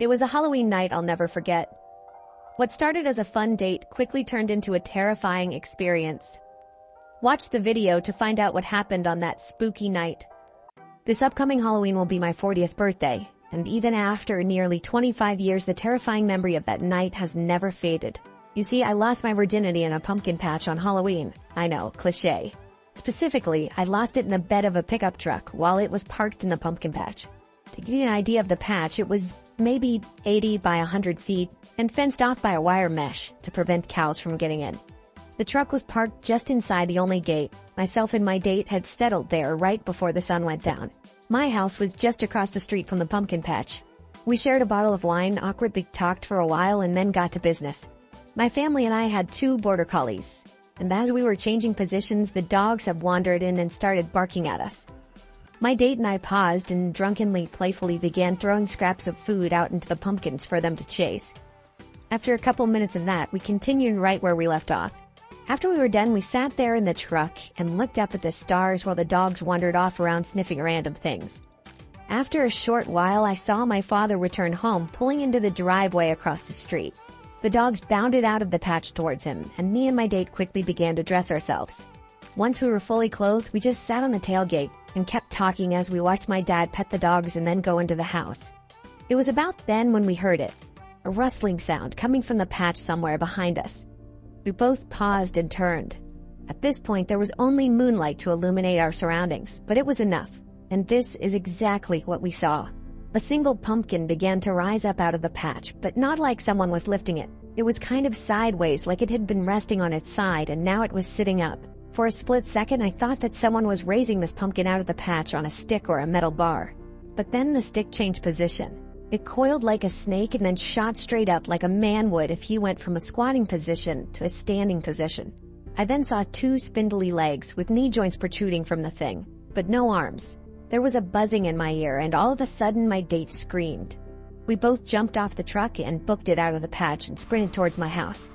It was a Halloween night I'll never forget. What started as a fun date quickly turned into a terrifying experience. Watch the video to find out what happened on that spooky night. This upcoming Halloween will be my 40th birthday, and even after nearly 25 years, the terrifying memory of that night has never faded. You see, I lost my virginity in a pumpkin patch on Halloween. I know, cliché. Specifically, I lost it in the bed of a pickup truck while it was parked in the pumpkin patch. To give you an idea of the patch, it was maybe 80 by 100 feet and fenced off by a wire mesh to prevent cows from getting in. The truck was parked just inside the only gate. Myself and my date had settled there right before the sun went down. My house was just across the street from the pumpkin patch. We shared a bottle of wine, awkwardly talked for a while, and then got to business. My family and I had 2 border collies, and as we were changing positions, the dogs have wandered in and started barking at us. My date and I paused and drunkenly, playfully began throwing scraps of food out into the pumpkins for them to chase. After a couple minutes of that, we continued right where we left off. After we were done, we sat there in the truck and looked up at the stars while the dogs wandered off around sniffing random things. After a short while, I saw my father return home, pulling into the driveway across the street. The dogs bounded out of the patch towards him, and me and my date quickly began to dress ourselves. Once we were fully clothed, we just sat on the tailgate and kept talking as we watched my dad pet the dogs and then go into the house. It was about then when we heard it, a rustling sound coming from the patch somewhere behind us. We both paused and turned. At this point, there was only moonlight to illuminate our surroundings, but it was enough. And this is exactly what we saw. A single pumpkin began to rise up out of the patch, but not like someone was lifting it. It was kind of sideways, like it had been resting on its side, and now it was sitting up. For a split second, I thought that someone was raising this pumpkin out of the patch on a stick or a metal bar. But then the stick changed position. It coiled like a snake and then shot straight up like a man would if he went from a squatting position to a standing position. I then saw 2 spindly legs with knee joints protruding from the thing, but no arms. There was a buzzing in my ear, and all of a sudden my date screamed. We both jumped off the truck and booked it out of the patch and sprinted towards my house.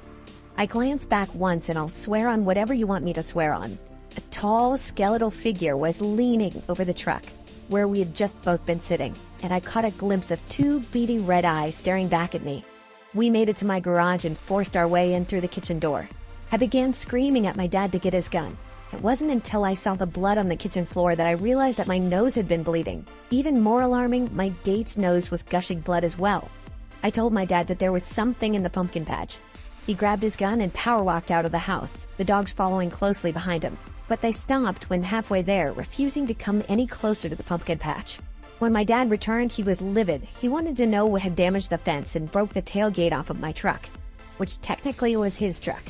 I glanced back once, and I'll swear on whatever you want me to swear on. A tall, skeletal figure was leaning over the truck, where we had just both been sitting, and I caught a glimpse of 2 beady red eyes staring back at me. We made it to my garage and forced our way in through the kitchen door. I began screaming at my dad to get his gun. It wasn't until I saw the blood on the kitchen floor that I realized that my nose had been bleeding. Even more alarming, my date's nose was gushing blood as well. I told my dad that there was something in the pumpkin patch. He grabbed his gun and power walked out of the house, the dogs following closely behind him. But they stopped when halfway there, refusing to come any closer to the pumpkin patch. When my dad returned, he was livid. He wanted to know what had damaged the fence and broke the tailgate off of my truck, which technically was his truck.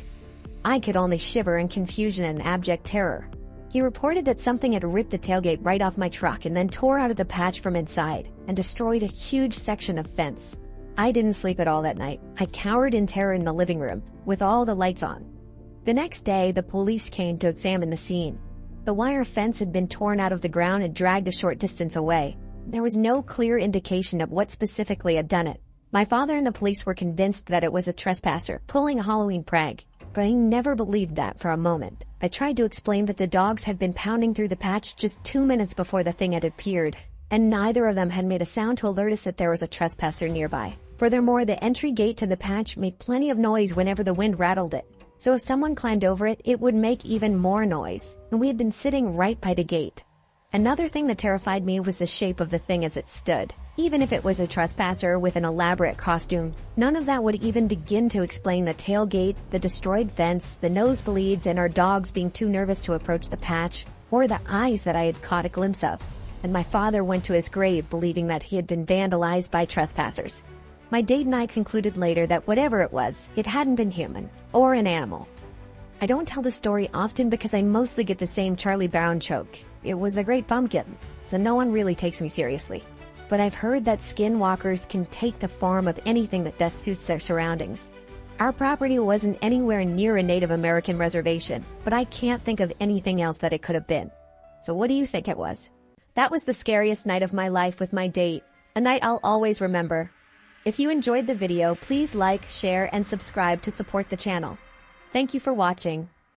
I could only shiver in confusion and abject terror. He reported that something had ripped the tailgate right off my truck and then tore out of the patch from inside and destroyed a huge section of fence. I didn't sleep at all that night. I cowered in terror in the living room, with all the lights on. The next day, the police came to examine the scene. The wire fence had been torn out of the ground and dragged a short distance away. There was no clear indication of what specifically had done it. My father and the police were convinced that it was a trespasser pulling a Halloween prank, but I never believed that for a moment. I tried to explain that the dogs had been pounding through the patch just 2 minutes before the thing had appeared, and neither of them had made a sound to alert us that there was a trespasser nearby. Furthermore, the entry gate to the patch made plenty of noise whenever the wind rattled it. So if someone climbed over it, it would make even more noise, and we had been sitting right by the gate. Another thing that terrified me was the shape of the thing as it stood. Even if it was a trespasser with an elaborate costume, none of that would even begin to explain the tailgate, the destroyed fence, the nosebleeds, and our dogs being too nervous to approach the patch, or the eyes that I had caught a glimpse of. And my father went to his grave believing that he had been vandalized by trespassers. My date and I concluded later that whatever it was, it hadn't been human or an animal. I don't tell this story often because I mostly get the same Charlie Brown joke. It was the Great Pumpkin, so no one really takes me seriously. But I've heard that skinwalkers can take the form of anything that best suits their surroundings. Our property wasn't anywhere near a Native American reservation, but I can't think of anything else that it could have been. So what do you think it was? That was the scariest night of my life with my date, a night I'll always remember. If you enjoyed the video, please like, share, and subscribe to support the channel. Thank you for watching.